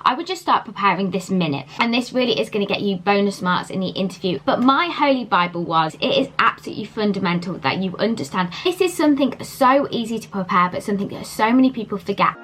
I would just start preparing this minute, and this really is going to get you bonus marks in the interview. But my holy Bible was, it is absolutely fundamental that you understand this is something so easy to prepare, but something that so many people forget.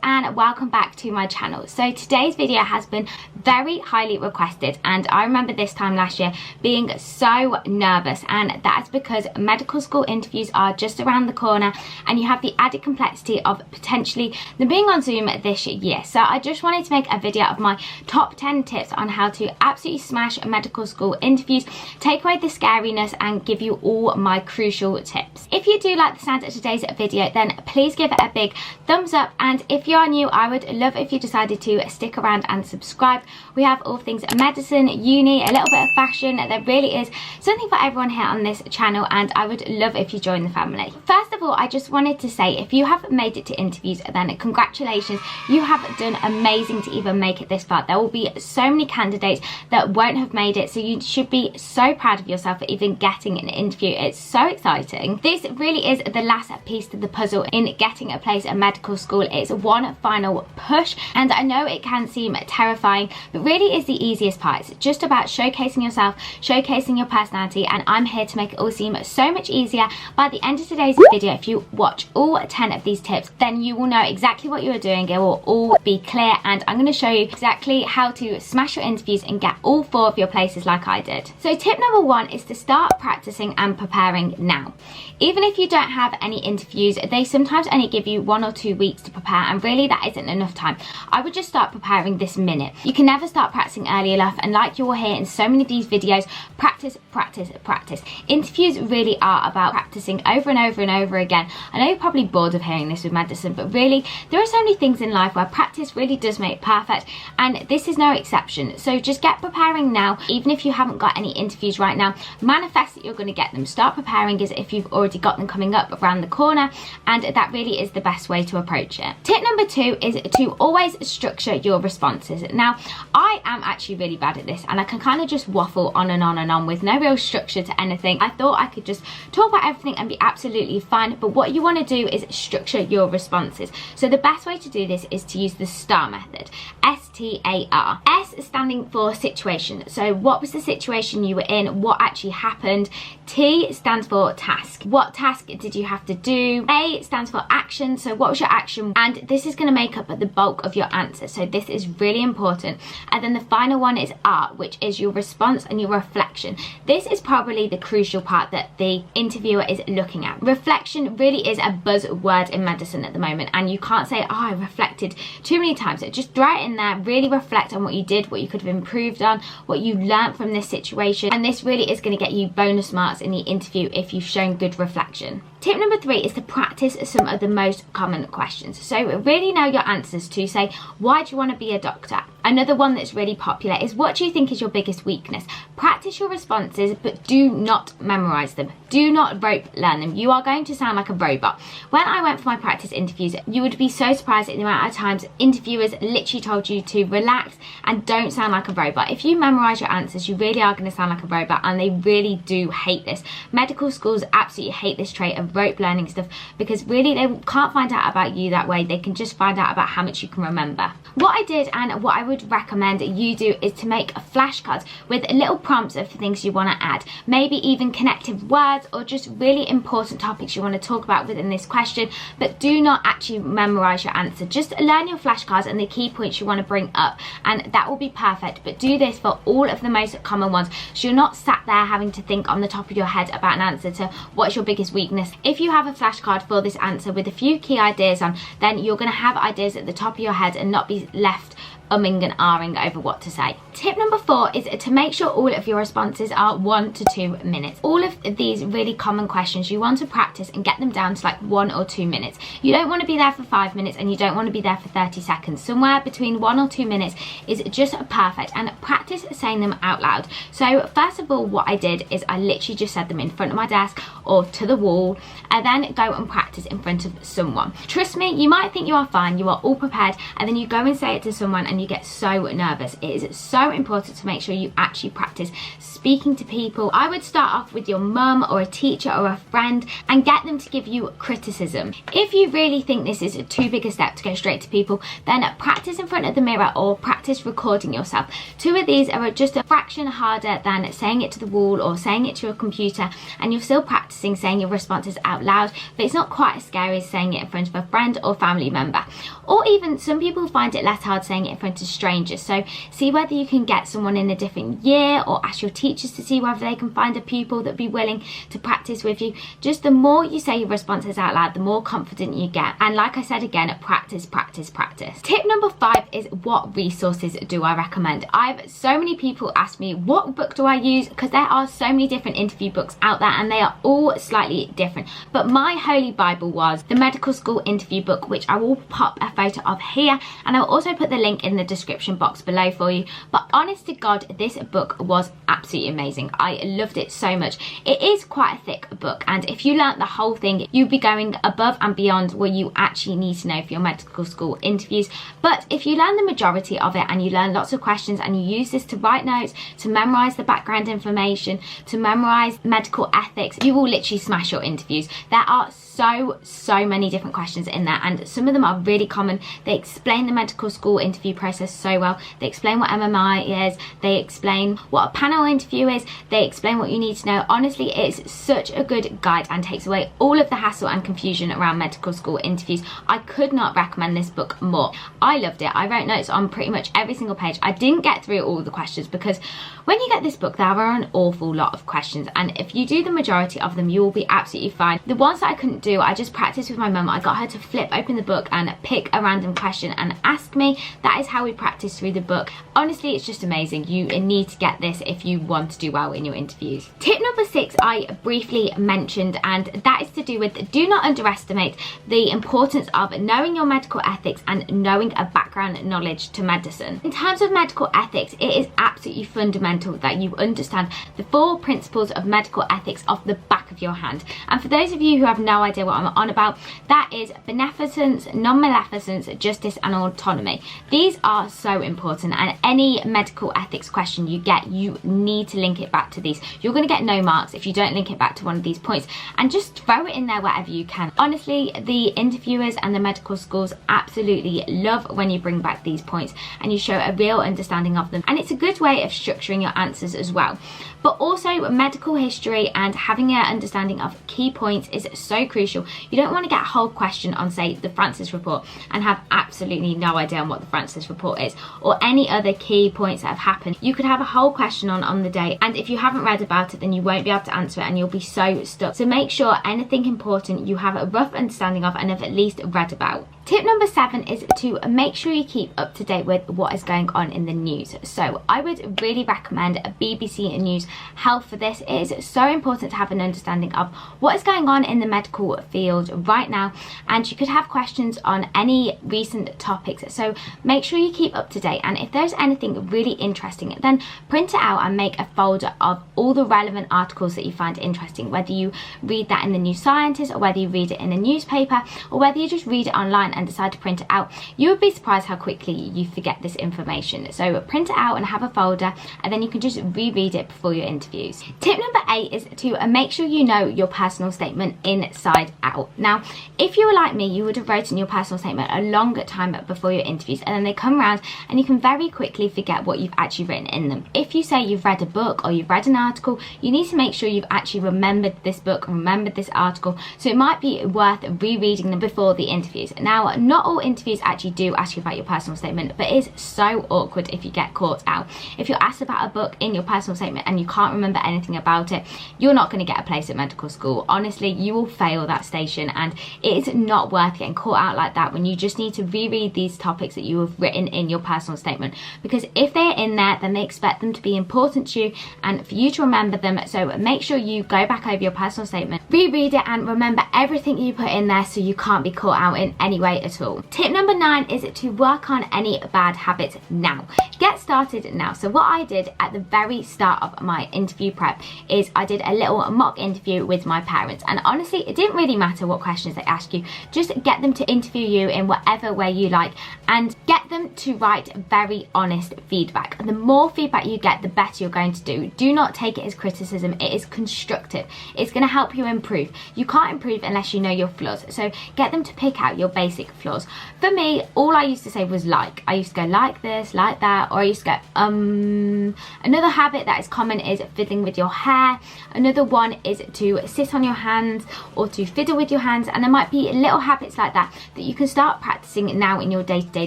And welcome back to my channel. So today's video has been very highly requested, and I remember this time last year being so nervous, and that is because medical school interviews are just around the corner and you have the added complexity of potentially them being on Zoom this year. So I just wanted to make a video of my top 10 tips on how to absolutely smash medical school interviews, take away the scariness, and give you all my crucial tips. If you do like the sound of today's video, then please give it a big thumbs up, and if you are new, I would love if you decided to stick around and subscribe. We have all things medicine, uni, a little bit of fashion. There really is something for everyone here on this channel, and I would love if you join the family. First of all, I just wanted to say, if you have made it to interviews, then congratulations. You have done amazing to even make it this far. There will be so many candidates that won't have made it, so you should be so proud of yourself for even getting an interview. It's so exciting. This really is the last piece to the puzzle in getting a place at medical school. It's one final push, and I know it can seem terrifying, but really is the easiest part. It's just about showcasing yourself, showcasing your personality, and I'm here to make it all seem so much easier. By the end of today's video, if you watch all 10 of these tips, then you will know exactly what you're doing. It will all be clear, and I'm going to show you exactly how to smash your interviews and get all 4 of your places like I did. So tip number 1 is to start practicing and preparing now. Even if you don't have any interviews, they sometimes only give you 1 or 2 weeks to prepare, and really that isn't enough time. I would just start preparing this minute. You can never start practicing early enough, and like you will hear in so many of these videos, practice, practice, practice. Interviews really are about practicing over and over and over again. I know you're probably bored of hearing this with medicine, but really there are so many things in life where practice really does make perfect, and this is no exception. So just get preparing now. Even if you haven't got any interviews right now, manifest that you're going to get them. Start preparing as if you've already got them coming up around the corner, and that really is the best way to approach it. Tip number 2 is to always structure your responses. Now, I am actually really bad at this, and I can kind of just waffle on and on and on with no real structure to anything. I thought I could just talk about everything and be absolutely fine, but what you want to do is structure your responses. So the best way to do this is to use the STAR method. S-T-A-R. S standing for situation. So what was the situation you were in? What actually happened? T stands for task. What task did you have to do? A stands for action. So what was your action? And this is going to make up the bulk of your answer. So this is really important. And then the final one is R, which is your response and your reflection. This is probably the crucial part that the interviewer is looking at. Reflection really is a buzzword in medicine at the moment, and you can't say, oh, I reflected too many times. So just throw it in there. Really reflect on what you did, what you could have improved on, what you learned from this situation, and this really is going to get you bonus marks in the interview if you've shown good reflection. Tip number 3 is to practice some of the most common questions. So really know your answers to, say, why do you want to be a doctor? Another one that's really popular is, what do you think is your biggest weakness? Practice your responses, but do not memorize them. Do not rote learn them. You are going to sound like a robot. When I went for my practice interviews, you would be so surprised at the amount of times interviewers literally told you to relax and don't sound like a robot. If you memorize your answers, you really are going to sound like a robot, and they really do hate this. Medical schools absolutely hate this trait of rote learning stuff, because really they can't find out about you that way. They can just find out about how much you can remember. What I did, and what I would recommend you do, is to make flashcards with little prompts of things you want to add, maybe even connective words or just really important topics you want to talk about within this question, but do not actually memorize your answer. Just learn your flashcards and the key points you want to bring up, and that will be perfect. But do this for all of the most common ones, so you're not sat there having to think on the top of your head about an answer to what's your biggest weakness. If you have a flashcard for this answer with a few key ideas on, then you're going to have ideas at the top of your head and not be left umming and ahhing over what to say. Tip number 4 is to make sure all of your responses are 1 to 2 minutes. All of these really common questions you want to practice and get them down to like 1 or 2 minutes. You don't want to be there for 5 minutes, and you don't want to be there for 30 seconds. Somewhere between 1 or 2 minutes is just perfect, and practice saying them out loud. So first of all, what I did is I literally just said them in front of my desk or to the wall, and then go and practice in front of someone. Trust me, you might think you are fine, you are all prepared, and then you go and say it to someone and and you get so nervous. It is so important to make sure you actually practice speaking to people. I would start off with your mum or a teacher or a friend and get them to give you criticism. If you really think this is too big a step to go straight to people, then practice in front of the mirror or practice recording yourself. Two of these are just a fraction harder than saying it to the wall or saying it to a computer, and you're still practicing saying your responses out loud, but it's not quite as scary as saying it in front of a friend or family member. Or even some people find it less hard saying it in front of strangers, so see whether you can get someone in a different year or ask your teachers to see whether they can find a pupil that'd be willing to practice with you. Just the more you say your responses out loud, the more confident you get. And like I said again, practice, practice, practice. Tip number 5 is, what resources do I recommend? I've so many people ask me, what book do I use? Because there are so many different interview books out there and they are all slightly different. But my holy Bible was the medical school interview book, which I will pop a photo of here, and I'll also put the link in the description box below for you. But honest to God, this book was absolutely amazing. I loved it so much. It is quite a thick book, and if you learnt the whole thing, you'd be going above and beyond what you actually need to know for your medical school interviews. But if you learn the majority of it and you learn lots of questions and you use this to write notes, to memorize the background information, to memorize medical ethics, you will literally smash your interviews. There are so many different questions in there, and some of them are really common. They explain the medical school interview process so well. They explain what MMI is, they explain what a panel interview is, they explain what you need to know. Honestly, it's such a good guide and takes away all of the hassle and confusion around medical school interviews. I could not recommend this book more. I loved it. I wrote notes on pretty much every single page. I didn't get through all the questions because when you get this book, there are an awful lot of questions, and if you do the majority of them, you will be absolutely fine. The ones that I couldn't do, I just practiced with my mum. I got her to flip open the book and pick a random question and ask me. That is how we practice through the book. Honestly, it's just amazing. You need to get this if you want to do well in your interviews. Tip number 6 I briefly mentioned, and that is to do with, do not underestimate the importance of knowing your medical ethics and knowing a background knowledge to medicine. In terms of medical ethics, it is absolutely fundamental that you understand the 4 principles of medical ethics off the back of your hand. And for those of you who have no idea what I'm on about, that is beneficence, non-maleficence, justice and autonomy. These are so important, and any medical ethics question you get, you need to link it back to these. You're going to get no marks if you don't link it back to one of these points, and just throw it in there wherever you can. Honestly, the interviewers and the medical schools absolutely love when you bring back these points and you show a real understanding of them, and it's a good way of structuring your answers as well. But also, medical history and having an understanding of key points is so crucial. You don't want to get a whole question on, say, the Francis report and have absolutely no idea on what the Francis report is, or any other key points that have happened. You could have a whole question on the day, and if you haven't read about it, then you won't be able to answer it and you'll be so stuck. So make sure anything important you have a rough understanding of and have at least read about. Tip number 7 is to make sure you keep up to date with what is going on in the news. So I would really recommend BBC News Health for this. It is so important to have an understanding of what is going on in the medical field right now, and you could have questions on any recent topics. So make sure you keep up to date, and if there's anything really interesting, then print it out and make a folder of all the relevant articles that you find interesting, whether you read that in the New Scientist or whether you read it in a newspaper or whether you just read it online and decide to print it out. You would be surprised how quickly you forget this information. So print it out and have a folder, and then you can just reread it before your interviews. Tip number 8 is to make sure you know your personal statement inside out. Now, if you were like me, you would have written your personal statement a long time before your interviews, and then they come around and you can very quickly forget what you've actually written in them. If you say you've read a book or you've read an article, you need to make sure you've actually remembered this book and remembered this article, so it might be worth rereading them before the interviews. Now, not all interviews actually do ask you about your personal statement, but it is so awkward if you get caught out. If you're asked about a book in your personal statement and you can't remember anything about it, you're not going to get a place at medical school. Honestly, you will fail that station, and it is not worth getting caught out like that when you just need to reread these topics that you have written in your personal statement, because if they're in there, then they expect them to be important to you and for you to remember them. So make sure you go back over your personal statement, reread it, and remember everything you put in there so you can't be caught out in any way way at all. Tip number 9 is to work on any bad habits now. Get started now. So what I did at the very start of my interview prep is I did a little mock interview with my parents, and honestly it didn't really matter what questions they ask you. Just get them to interview you in whatever way you like and get them to write very honest feedback. The more feedback you get, the better you're going to do. Do not take it as criticism. It is constructive. It's going to help you improve. You can't improve unless you know your flaws, so get them to pick out your basic flaws. For me, all I used to say was like. I used to go like this, like that, or I used to go Another habit that is common is fiddling with your hair. Another one is to sit on your hands or to fiddle with your hands, and there might be little habits like that that you can start practicing now in your day-to-day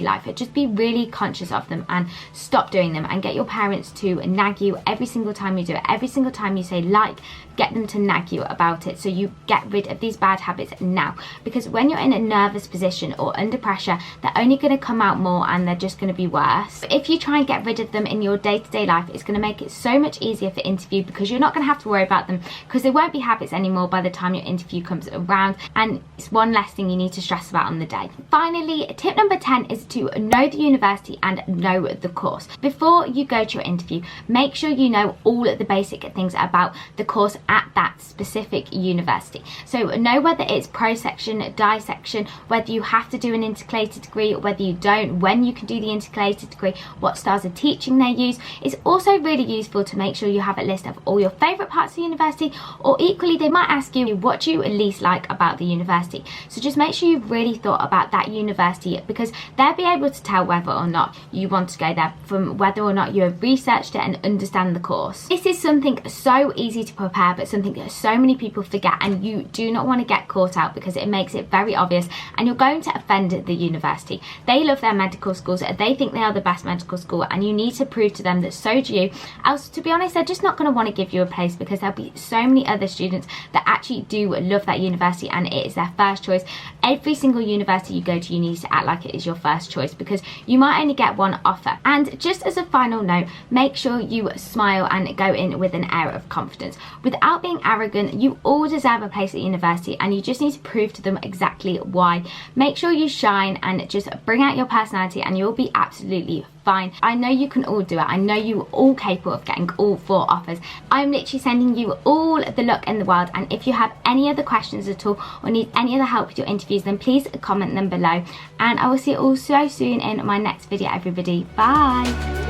life. Just be really conscious of them and stop doing them, and get your parents to nag you every single time you do it. Every single time you say like, get them to nag you about it, so you get rid of these bad habits now, because when you're in a nervous position or under pressure, they're only going to come out more and they're just going to be worse. If you try and get rid of them in your day-to-day life, it's going to make it so much easier for interview, because you're not going to have to worry about them, because they won't be habits anymore by the time your interview comes around, and it's one less thing you need to stress about on the day. Finally, tip number 10 is to know the university and know the course. Before you go to your interview, make sure you know all of the basic things about the course at that specific university. So know whether it's pro section, dissection, whether you have to do an intercalated degree, whether you don't, when you can do the intercalated degree, what styles of teaching they use. It's also really useful to make sure you have a list of all your favourite parts of the university, or equally they might ask you what you least like about the university. So just make sure you've really thought about that university, because they'll be able to tell whether or not you want to go there from whether or not you have researched it and understand the course. This is something so easy to prepare, but something that so many people forget, and you do not want to get caught out, because it makes it very obvious and you're going to offend the university. They love their medical schools, they think they are the best medical school, and you need to prove to them that so do you. Else, to be honest, they're just not going to want to give you a place, because there'll be so many other students that actually do love that university and it is their first choice. Every single university you go to, you need to act like it is your first choice, because you might only get one offer. And just as a final note, make sure you smile and go in with an air of confidence. Without being arrogant, you all deserve a place at university, and you just need to prove to them exactly why. Make sure you shine and just bring out your personality, and you'll be absolutely fine. I know you can all do it. I know you're all capable of getting all 4 offers. I'm literally sending you all the luck in the world, and if you have any other questions at all or need any other help with your interviews, then please comment them below, and I will see you all so soon in my next video, everybody. Bye.